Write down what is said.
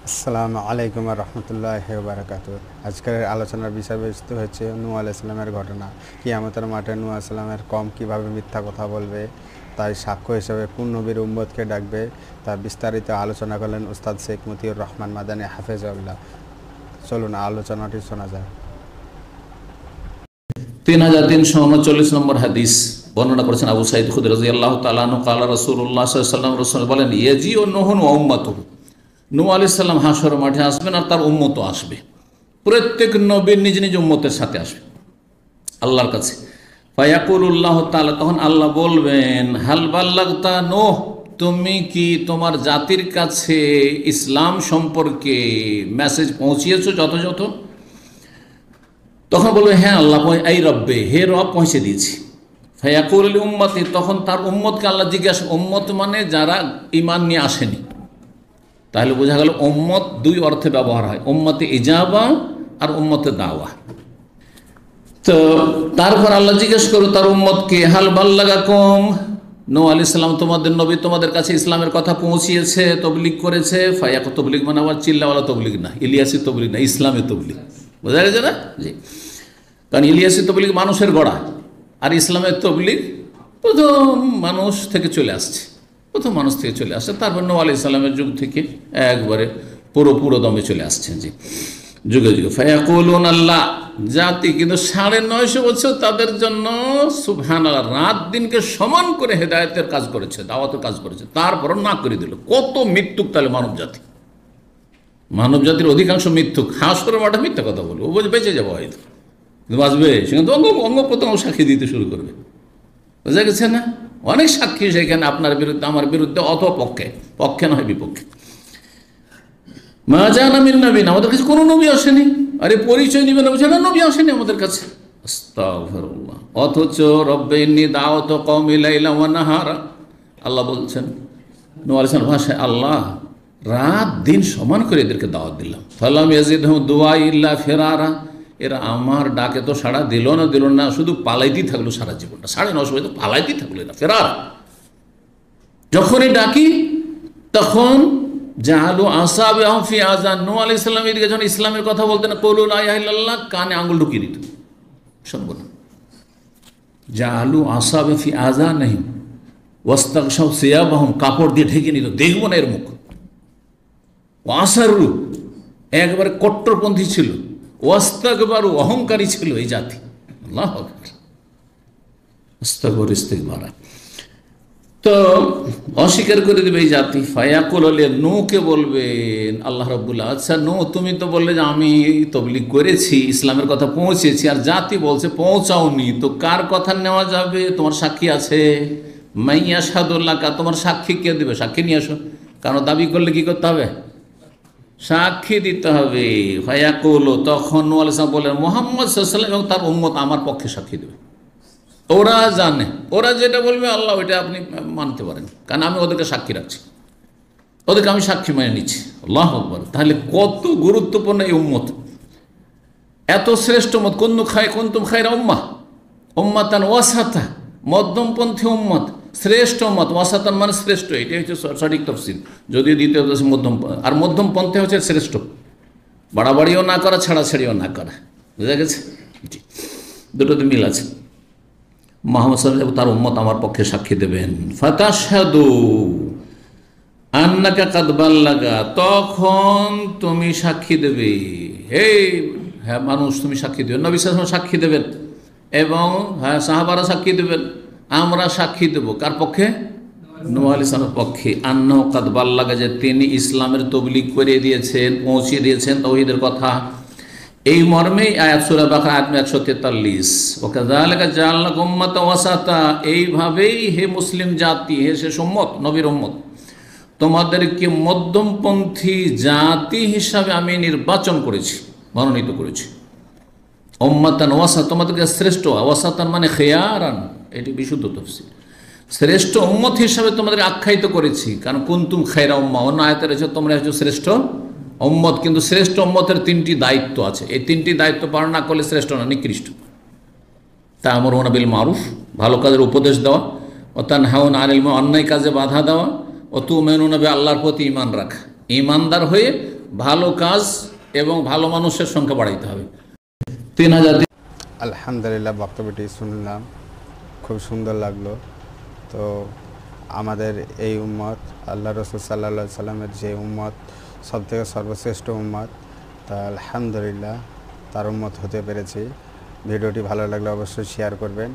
আসসালামু আলাইকুম রহমতুল্লাহি ওয়া বারাকাতুহু। আজকের আলোচনার বিষয়বস্তু হচ্ছে নূহ আলাইহিস সালামের ঘটনা। কিয়ামতের মাঠে নূহ আলাইহিস সালামের কওম কীভাবে মিথ্যা কথা বলবে, তাই সাক্ষ্য হিসেবে কোন নবীর উম্মতকে ডাকবে, তা বিস্তারিত আলোচনা করলেন উস্তাদ শেখ মতিউর রহমান মাদানী হাফেজাহুল্লাহ। চলুন আলোচনাটি শোনা যায়। 3339 নম্বর হাদিস বর্ণনা করেছেন আবু সাঈদ খুদরী রাদিয়াল্লাহু তাআলা আনহু ক্বালা রাসূলুল্লাহ সাল্লাল্লাহু আলাইহি ওয়াসাল্লাম, রাসূল বলেন, ইয়াজিউ নূহুন ওয়া উম্মাতুহু, নূহ আলাইহিস সালাম হাশর মাঠে আসবেন আর তার উম্মতও আসবে। প্রত্যেক নবীর নিজ নিজ উম্মতের সাথে আসবে আল্লাহর কাছে। ফায়াকুলুল্লাহু তাআলা, তখন আল্লাহ বলবেন, হাল বাল্লাগতা নূহ, তুমি কি তোমার জাতির কাছে ইসলাম সম্পর্কে মেসেজ পৌঁছিয়েছো যথাযথ? তখন বলবে, হ্যাঁ আল্লাহ, এই রব্বে, হে রব, পৌঁছে দিয়েছি। ফায়াকুল উম্মতি, তখন তার উম্মতকে আল্লাহ জিজ্ঞাসা, উম্মত মানে যারা ঈমান নিয়ে আসেনি। তাহলে বোঝা গেল উম্মত দুই অর্থে ব্যবহার হয়, উম্মতে ইজাবা আর উম্মতে দাওয়া। তো তারপর আল্লাহ জিজ্ঞেস করো তার উম্মতকে, হাল বাল্লাগাকুম, নূহ আলাইহিস সালাম তোমাদের নবী তোমাদের কাছে ইসলামের কথা পৌঁছিয়েছে, তবলিগ করেছে। ফায়াক তবলিগ মানে আবার চিল্লাওয়ালা তবলিগ না, ইলিয়াসি তবলিগ না, ইসলামে তবলিগ। বোঝা গেছে না? জি। কারণ ইলিয়াসি তবলিগ মানুষের গড়া, আর ইসলামের তবলিগ প্রথম মানুষ থেকে চলে আসছে, তারপর নূহ আলাইহিস সালামের যুগ থেকে একবারে পুরো দমে চলে আসছে। জি, যুগে যুগে। ফায়াকুলুন আল্লাহ, জাতি কিন্তু 950 বছর তাদের জন্য সুবহানাল্লাহ, রাত দিনকে সমান করে হেদায়েতের কাজ করেছে, দাওয়াতের কাজ করেছে, তারপর না করে দিল। কত মৃত্যুক তাহলে মানব জাতির অধিকাংশ মৃত্যুক। হাসরের মাঠে মিথ্যা কথা বলবো, ও বেঁচে যাবো হয়তো, কিন্তু বাঁচবে সেখানে তো অঙ্গ প্রত্যঙ্গ সাক্ষী দিতে শুরু করবে। বোঝা গেছে না? অনেক সাক্ষী সেখানে আপনার বিরুদ্ধে, আমার বিরুদ্ধে, অথবা পক্ষে নয় বিপক্ষে। মা জানা মিন নবীন, আমাদের কাছে কোনো নবী আসেনি। আরে পরিচয় নিবে না, বুঝে না, নবী আসেনি আমাদের কাছে। আস্তাগফিরুল্লাহ। অথচ রব্বে ইন্নী দাওয়াতু কওমি লাইলা ওয়া নাহারা, আল্লাহ বলছেন নূহ আলাইহিস সালাম ভাষায়, আল্লাহ রাত দিন সমান করে এদেরকে দাওয়াত দিলাম। ফালাম ইয়াজিদহুম দুআই ইল্লা ফিরারা, এরা আমার ডাকে তো সাড়া দিল না, শুধু পালাইতেই থাকলো সারা জীবনটা। 950 বছর পালাইতেই থাকলো না, ফেরার। যখনই ডাকি তখন জাহালু আসাবিহুম ফি আযান, নূহ আলাইহিস সালাম এদিকে যখন ইসলামের কথা বলতেন, কওলু লা ইলাহা ইল্লাল্লাহ, কানে আঙ্গুল ঢুকিয়ে দিত। শুনবো না। জাহালু আসাবিহুম ফি আযানিহিম ওয়াস্তাগশাউ সিয়াবাহুম, কাপড় দিয়ে ঢেকে নিত, দেখবো না এর মুখ। ওয়াসারু, একবারে কট্টরপন্থী ছিল। ওয়াস্তাকবারু, অহংকারী ছিল এই জাতি। আল্লাহু আকবার। আস্তাগফির ইস্তিগফার। তো অস্বীকার করে দেবে এই জাতি। ফায়াকুল, নূহকে বলবেন আল্লাহ রাব্বুল্লাহ, আচ্ছা নূহ, তুমি তো বললে যে আমি তবলিগ করেছি, ইসলামের কথা পৌঁছেছি, আর জাতি বলছে পৌঁছাওনি, তো কার কথা নেওয়া যাবে? তোমার সাক্ষী আছে? মাইয়া শাহাদুল্লাহকা, তোমার সাক্ষী কে দেবে? সাক্ষী নিয়ে আসো। কারণ দাবি করলে কি করতে হবে? সাক্ষী দিতে হবে। ফায়াকুল, তখন নূহ আলাইহিস সালাম বলেন, মুহাম্মদ সাল্লাল্লাহু আলাইহি ওয়াসাল্লাম এবং তার উম্মত আমার পক্ষে সাক্ষী দেবে। ওরা জানে, ওরা যেটা বলবে আল্লাহ ওইটা আপনি মানতে পারেন, কারণ আমি ওদেরকে সাক্ষী রাখছি, ওদেরকে আমি সাক্ষী মেনে নিচ্ছি। আল্লাহু আকবার। তাহলে কত গুরুত্বপূর্ণ এই উম্মত, এত শ্রেষ্ঠ উম্মত। কুনতুম খায়রা উম্মাতান ওয়াসাতা, মধ্যমপন্থী উম্মত, শ্রেষ্ঠ উম্মত। ওয়াসাতান মানে শ্রেষ্ঠ, এটাই হচ্ছে সঠিক তাফসীর। যদিও দ্বিতীয় মধ্যম, আর মধ্যমপন্থী হচ্ছে শ্রেষ্ঠ, বাড়াবাড়িও না করা, ছাড়াছাড়িও না করা। বুঝা গেছে? জি, দুটোতে মিল আছে। মুহাম্মদ সাল্লাল্লাহু আলাইহি ওয়াসাল্লাম তার উম্মত আমার পক্ষে সাক্ষী দেবেন। ফাতাশহাদু আন্নাকা কাদ বাল্লাগা, তখন তুমি সাক্ষী দেবে। হ্যাঁ মানুষ, তুমি সাক্ষী দেবে, নবী সাল্লাল্লাহু আলাইহি ওয়াসাল্লাম সাক্ষী দেবেন, এবং হ্যাঁ সাহাবারা সাক্ষী দেবেন, আমরা সাক্ষী দেব। কার পক্ষে? নূহ আলাইহিস সালামের পক্ষে। আন্নাহু কাদ বাল্লাগা, যে তিনি ইসলামের তবলিগ করে দিয়েছেন, পৌঁছে দিয়েছেন তাওহীদের কথা। এই মর্মেই আয়াত সূরা বাকারা আয়াত 143, ওয়াকাযালিকা জাআলনাকুম উম্মাতান ওয়াসাতা, এইভাবেই হে মুসলিম জাতি, হে শেষ উম্মত, নবীর উম্মত, তোমাদেরকে মধ্যমপন্থী জাতি হিসাবে আমি নির্বাচন করেছি, মনোনীত করেছি। উম্মাতান ওয়াসাতা, তোমাদেরকে শ্রেষ্ঠ, ওয়াসাতান মানে খেয়ারান, এটি বিশুদ্ধ তাফসীর। শ্রেষ্ঠ উম্মত হিসাবে তোমাদের আখ্যায়িত করেছি, কারণ কুনতুম খায়রা উম্মাহ, অন্য আয়াতে রয়েছে তোমরা হচ্ছে শ্রেষ্ঠ উম্মত। কিন্তু শ্রেষ্ঠ উম্মতের 3টি দায়িত্ব আছে, এই 3টি দায়িত্ব পালন না করলে শ্রেষ্ঠ না, নিকৃষ্ট। তা'মুরুনা বিল মারুফ, ভালো কাজের উপদেশ দেওয়া, ওয়া তানহাউনা আনিল মুনকার, অন্যায় কাজে বাধা দেওয়া, ও তু'মিনুনা বিল্লাহি, আল্লাহর প্রতি ঈমান রাখা। ইমানদার হয়ে ভালো কাজ এবং ভালো মানুষের সংখ্যা বাড়াইতে হবে। 3000। আলহামদুলিল্লাহ, বক্তব্যটি শুনলাম, খুব সুন্দর লাগলো। তো আমাদের এই উম্মত, আল্লাহ রসুল সাল্লাল্লাহু আলাইহি সাল্লামের যে উম্মত, সবথেকে সর্বশ্রেষ্ঠ উম্মত, তা আলহামদুলিল্লাহ তার উম্মত হতে পেরেছি। ভিডিওটি ভালো লাগলে অবশ্যই শেয়ার করবেন।